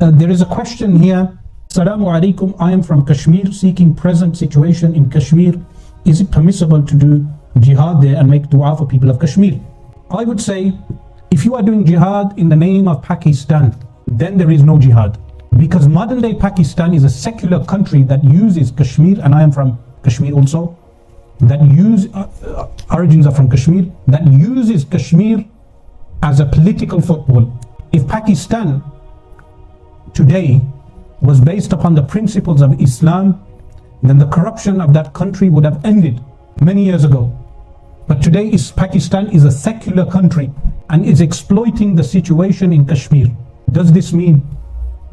There is a question here. Assalamu alaikum, I am from Kashmir seeking present situation in Kashmir. Is it permissible to do jihad there and make dua for people of Kashmir? I would say, if you are doing jihad in the name of Pakistan, then there is no jihad. Because modern day Pakistan is a secular country that uses Kashmir, and I am from Kashmir also, that use, origins are from Kashmir, that uses Kashmir as a political football. If Pakistan today was based upon the principles of Islam, then the corruption of that country would have ended many years ago. But today Pakistan is a secular country and is exploiting the situation in Kashmir. Does this mean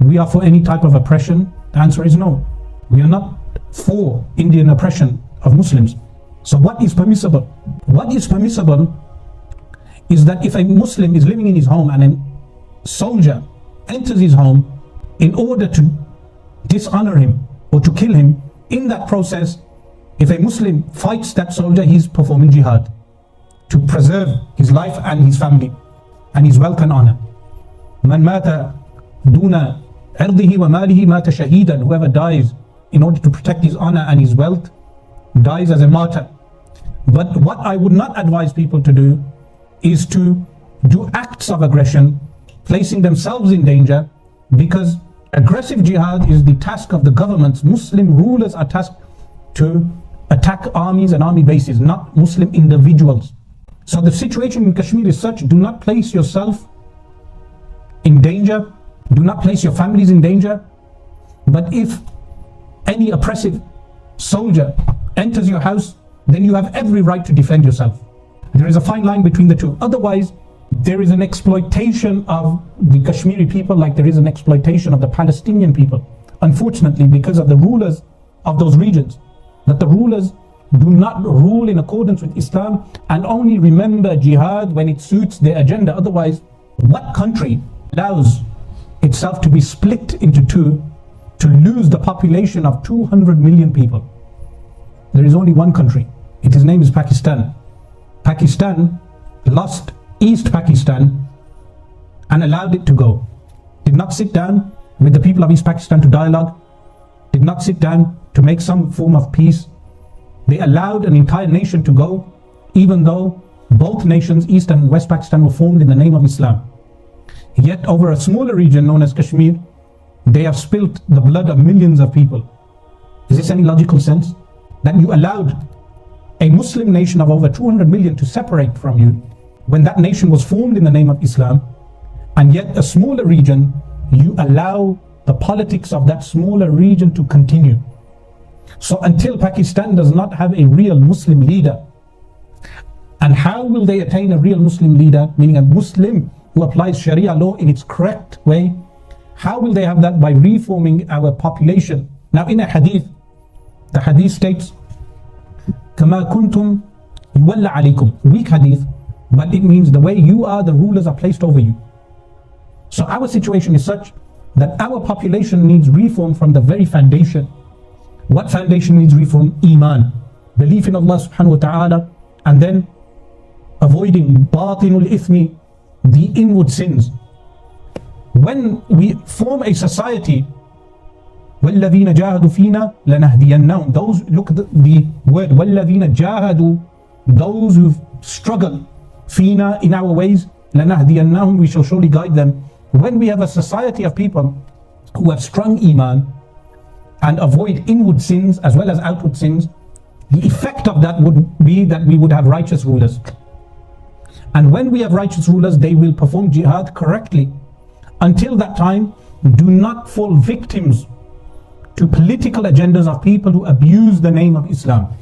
we are for any type of oppression? The answer is no. We are not for Indian oppression of Muslims. So what is permissible? What is permissible is that if a Muslim is living in his home and a soldier enters his home in order to dishonor him or to kill him, in that process, if a Muslim fights that soldier, he's performing jihad to preserve his life and his family and his wealth and honor. Man mata duna irdihi wa malihi mata shahidan. Whoever dies in order to protect his honor and his wealth dies as a martyr. But what I would not advise people to do is to do acts of aggression, placing themselves in danger, because aggressive jihad is the task of the governments. Muslim rulers are tasked to attack armies and army bases, not Muslim individuals. So the situation in Kashmir is such: do not place yourself in danger, do not place your families in danger. But if any oppressive soldier enters your house, then you have every right to defend yourself. There is a fine line between the two. Otherwise, there is an exploitation of the Kashmiri people like there is an exploitation of the Palestinian people. Unfortunately, because of the rulers of those regions, that the rulers do not rule in accordance with Islam and only remember jihad when it suits their agenda. Otherwise, what country allows itself to be split into two, to lose the population of 200 million people? There is only one country. Its name is Pakistan. Pakistan lost East Pakistan and allowed it to go. Did not sit down with the people of East Pakistan to dialogue, did not sit down to make some form of peace. They allowed an entire nation to go, even though both nations, East and West Pakistan, were formed in the name of Islam. Yet over a smaller region known as Kashmir, they have spilt the blood of millions of people. Is this any logical sense? That you allowed a Muslim nation of over 200 million to separate from you when that nation was formed in the name of Islam, and yet a smaller region, you allow the politics of that smaller region to continue. So until Pakistan does not have a real Muslim leader, and how will they attain a real Muslim leader, meaning a Muslim who applies Sharia law in its correct way? How will they have that? By reforming our population. Now in a hadith, the hadith states, كَمَا كُنْتُمْ يُوَلَّ عَلَيْكُمْ. Weak hadith, but it means the way you are, the rulers are placed over you. So our situation is such that our population needs reform from the very foundation. What foundation needs reform? Iman, belief in Allah subhanahu wa ta'ala, and then avoiding batinul ithmi, the inward sins. When we form a society, وَالَّذِينَ جَاهَدُوا فِينَا لَنَهْدِيَنَّهُمْ. Those, look at the word, وَالَّذِينَ جَاهَدُوا, those who've struggled, فِينَا, in our ways, لَنَهْدِيَنَّهُمْ, we shall surely guide them. When we have a society of people who have strong iman and avoid inward sins as well as outward sins, the effect of that would be that we would have righteous rulers. And when we have righteous rulers, they will perform jihad correctly. Until that time, do not fall victims to political agendas of people who abuse the name of Islam.